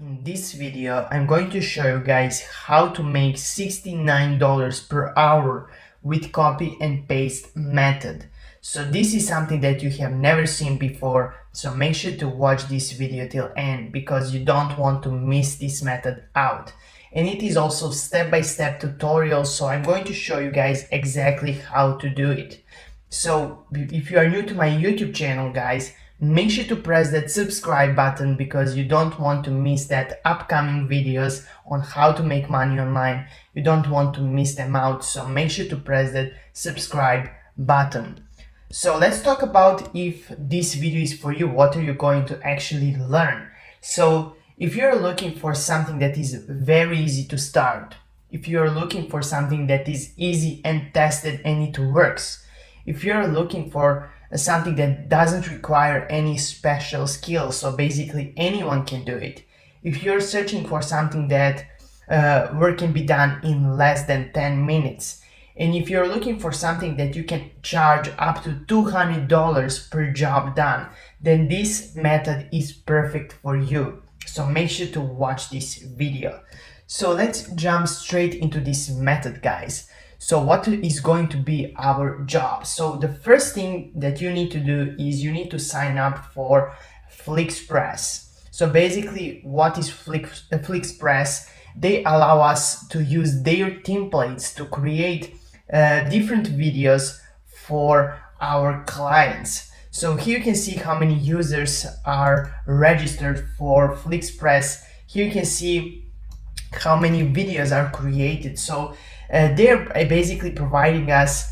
In this video, I'm going to show you guys how to make $69 per hour with copy and paste method. So this is something that you have never seen before, so make sure to watch this video till end because you don't want to miss this method out. And it is also step-by-step tutorial, so I'm going to show you guys exactly how to do it. So if you are new to my YouTube channel, guys, make sure to press that subscribe button because you don't want to miss that upcoming videos on how to make money online. You don't want to miss them out, so make sure to press that subscribe button. So let's talk about if this video is for you, what are you going to actually learn. So if you're looking for something that is very easy to start, if you're looking for something that is easy and tested and it works, if you're looking for something that doesn't require any special skills, so basically anyone can do it. If you're searching for something that work can be done in less than 10 minutes, and if you're looking for something that you can charge up to $200 per job done, then this method is perfect for you. So make sure to watch this video. So let's jump straight into this method, guys. So what is going to be our job? So the first thing that you need to do is you need to sign up for Flixpress. So basically what is Flixpress? They allow us to use their templates to create different videos for our clients. So here you can see how many users are registered for Flixpress. Here you can see how many videos are created. So they're basically providing us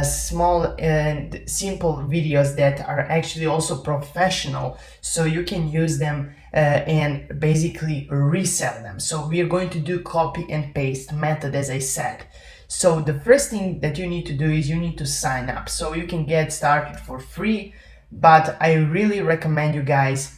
small and simple videos that are actually also professional, so you can use them and basically resell them. So we are going to do copy and paste method, as I said. So the first thing that you need to do is you need to sign up. So you can get started for free, but I really recommend you guys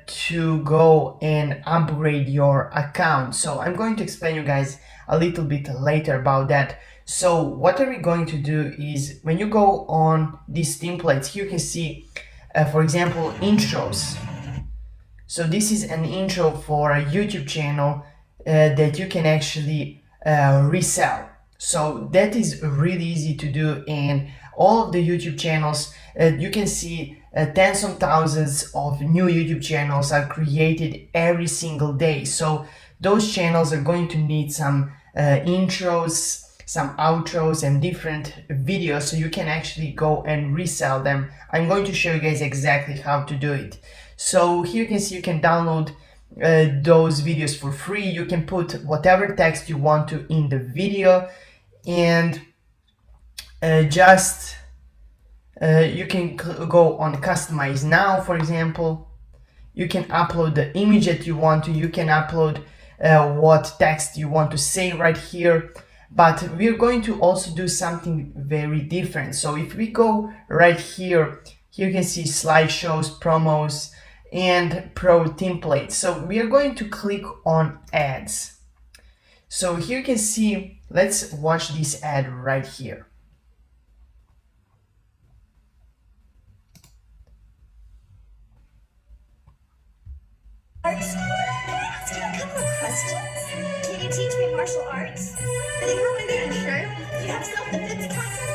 to go and upgrade your account. So I'm going to explain you guys a little bit later about that. So what are we going to do is when you go on these templates, here you can see for example intros. So this is an intro for a YouTube channel that you can actually resell. So that is really easy to do, and all of the YouTube channels you can see tens of thousands of new YouTube channels are created every single day. So those channels are going to need some intros, some outros and different videos, so you can actually go and resell them. I'm going to show you guys exactly how to do it. So here you can see you can download those videos for free. You can put whatever text you want to in the video, and you can go on customize now, for example. You can upload the image that you want to, you can upload what text you want to say right here, but we're going to also do something very different. So if we go right here, you can see slideshows, promos, and pro templates. So we are going to click on ads. So here you can see, let's watch this ad right here. Art school? Can I ask you a couple of questions? Can you teach me martial arts? Can you help me get insurance? Do you have self-defense classes?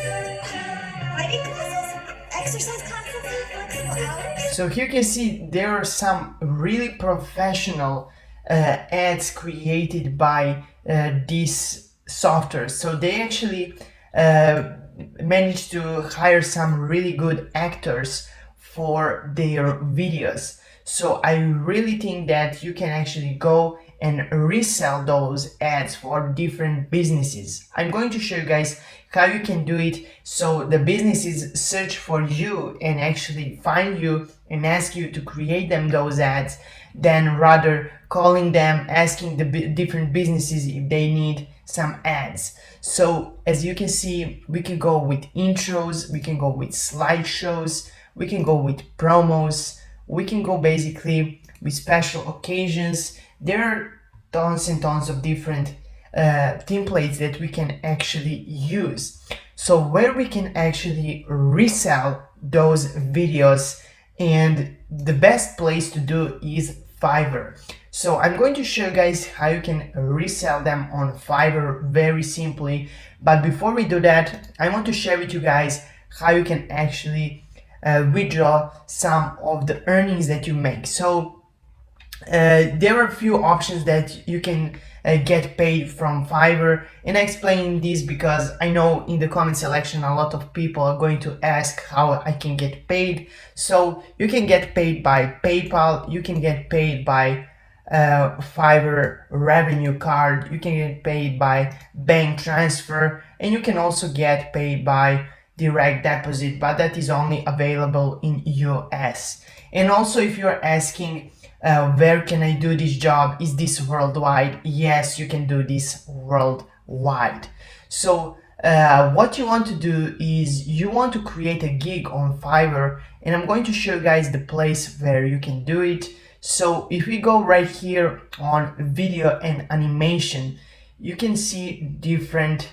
Fighting classes? Exercise classes? Flexible hours? So here you can see there are some really professional ads created by this software. So they actually managed to hire some really good actors for their videos. So I really think that you can actually go and resell those ads for different businesses. I'm going to show you guys how you can do it, so the businesses search for you and actually find you and ask you to create them those ads, than rather calling them, asking the different businesses if they need some ads. So as you can see, we can go with intros, we can go with slideshows, we can go with promos, we can go basically with special occasions. There are tons and tons of different templates that we can actually use. So where we can actually resell those videos, and the best place to do is Fiverr. So I'm going to show you guys how you can resell them on Fiverr very simply. But before we do that, I want to share with you guys how you can actually withdraw some of the earnings that you make. So there are a few options that you can get paid from Fiverr, and I explain this because I know in the comment section a lot of people are going to ask how I can get paid. So you can get paid by PayPal, you can get paid by Fiverr revenue card, you can get paid by bank transfer, and you can also get paid by direct deposit, but that is only available in US. And also, if you're asking where can I do this job, is this worldwide? Yes, you can do this worldwide. So what you want to do is you want to create a gig on Fiverr, and I'm going to show you guys the place where you can do it. So if we go right here on video and animation, you can see different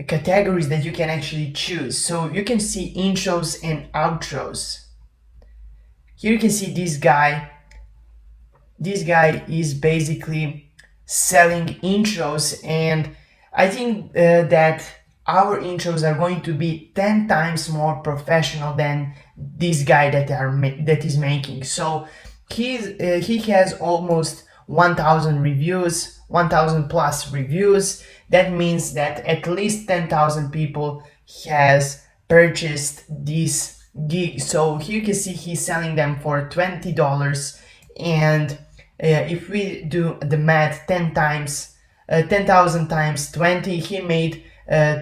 categories that you can actually choose. So you can see intros and outros. Here you can see this guy is basically selling intros, and I think that our intros are going to be 10 times more professional than this guy that is making. So he has almost 1,000 reviews, 1,000 plus reviews. That means that at least 10,000 people has purchased this gig. So here you can see he's selling them for $20, and if we do the math, 10,000 times 20, he made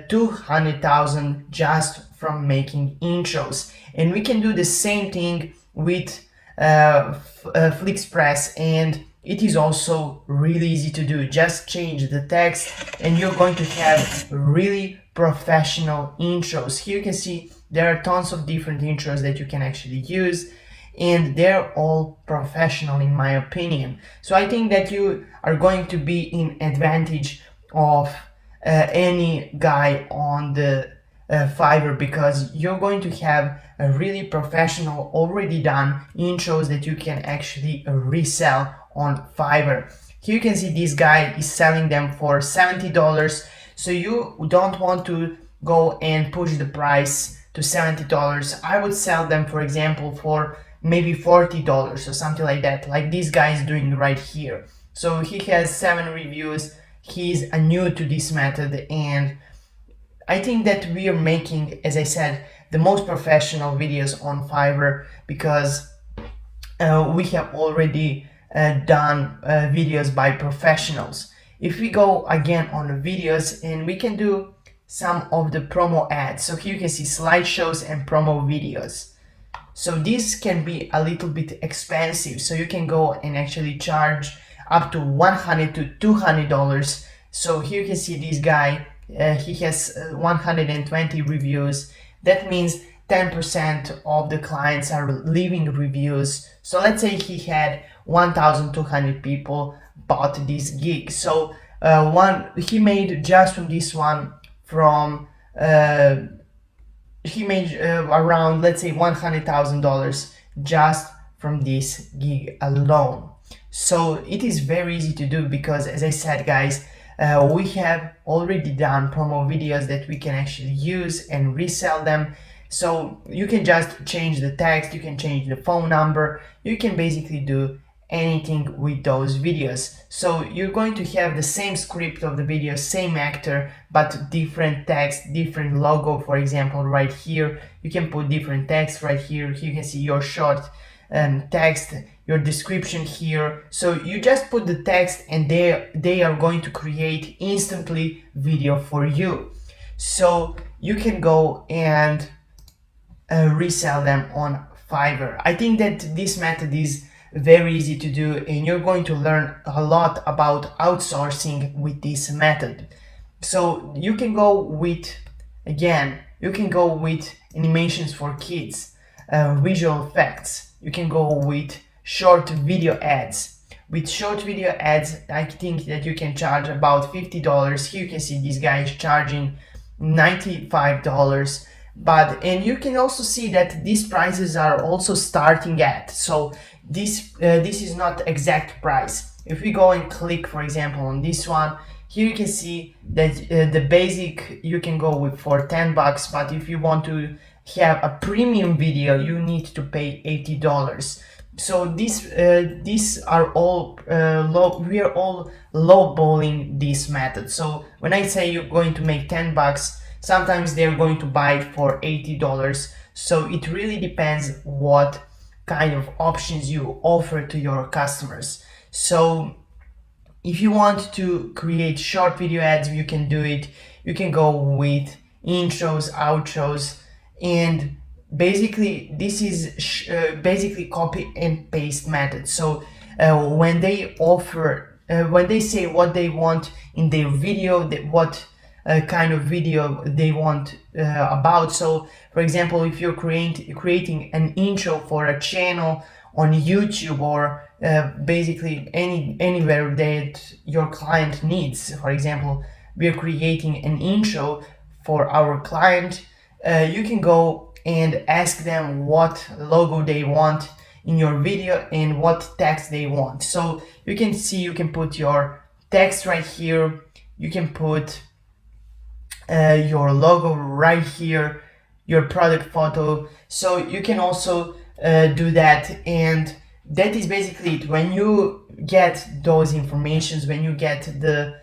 200,000 just from making intros. And we can do the same thing with Flixpress, and it is also really easy to do. Just change the text and you're going to have really professional intros. Here you can see there are tons of different intros that you can actually use, and they're all professional in my opinion. So I think that you are going to be in advantage of any guy on the Fiverr, because you're going to have a really professional, already done intros that you can actually resell on Fiverr. Here you can see this guy is selling them for $70. So you don't want to go and push the price to $70. I would sell them, for example, for maybe $40 or something like that, like this guy is doing right here. So he has 7 reviews. He's new to this method, and I think that we are making, as I said, the most professional videos on Fiverr, because we have already done videos by professionals. If we go again on the videos, and we can do some of the promo ads. So here you can see slideshows and promo videos. So this can be a little bit expensive. So you can go and actually charge up to $100 to $200. So here you can see this guy, he has 120 reviews. That means 10% of the clients are leaving reviews. So let's say he had 1,200 people bought this gig. So he made just from this one, he made around, let's say, $100,000 just from this gig alone. So it is very easy to do, because as I said, guys, we have already done promo videos that we can actually use and resell them. So you can just change the text, you can change the phone number, you can basically do anything with those videos. So you're going to have the same script of the video, same actor, but different text, different logo. For example, right here you can put different text. Right here you can see your short text, your description here. So you just put the text, and they are going to create instantly video for you. So you can go and resell them on Fiverr. I think that this method is very easy to do, and you're going to learn a lot about outsourcing with this method. So you can go with, again, you can go with animations for kids, visual effects. You can go with short video ads. With short video ads, I think that you can charge about $50. Here you can see this guy is charging $95. And you can also see that these prices are also starting at. So this is not exact price. If we go and click, for example, on this one, here you can see that the basic you can go with for 10 bucks, but if you want to have a premium video, you need to pay $80. So these are all we are all lowballing this method. So when I say you're going to make 10 bucks, sometimes they're going to buy it for $80. So it really depends what kind of options you offer to your customers. So if you want to create short video ads, you can do it. You can go with intros, outros, and basically this is basically copy and paste method. So when they offer, when they say what they want in their video, what kind of video they want about. So for example, if you're creating an intro for a channel on YouTube or basically anywhere that your client needs. For example, we're creating an intro for our client. You can go and ask them what logo they want in your video and what text they want. So you can see, you can put your text right here. You can put your logo right here, your product photo. So you can also do that, and that is basically it. When you get those informations, when you get the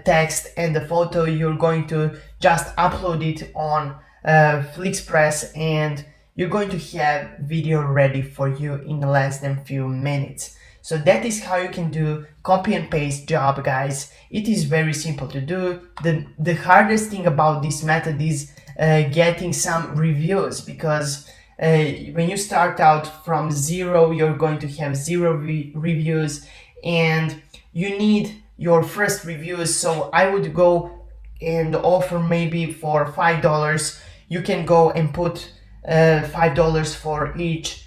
text and the photo, you're going to just upload it on FlixPress, and you're going to have video ready for you in less than few minutes. So that is how you can do copy and paste job, guys. It is very simple to do. The hardest thing about this method is getting some reviews, because when you start out from zero, you're going to have zero reviews, and you need your first reviews. So I would go and offer maybe for $5. You can go and put $5 for each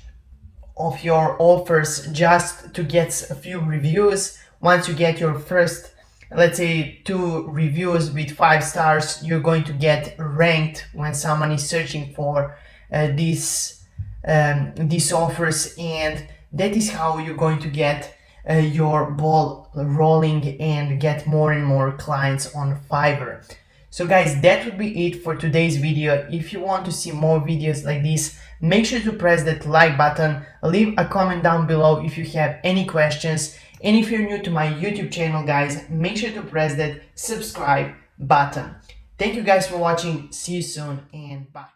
of your offers just to get a few reviews. Once you get your first, let's say, 2 reviews with 5 stars, you're going to get ranked when someone is searching for these offers, and that is how you're going to get your ball rolling and get more and more clients on Fiverr. So guys, that would be it for today's video. If you want to see more videos like this, make sure to press that like button, leave a comment down below if you have any questions, and if you're new to my YouTube channel, guys, make sure to press that subscribe button. Thank you guys for watching, see you soon, and bye.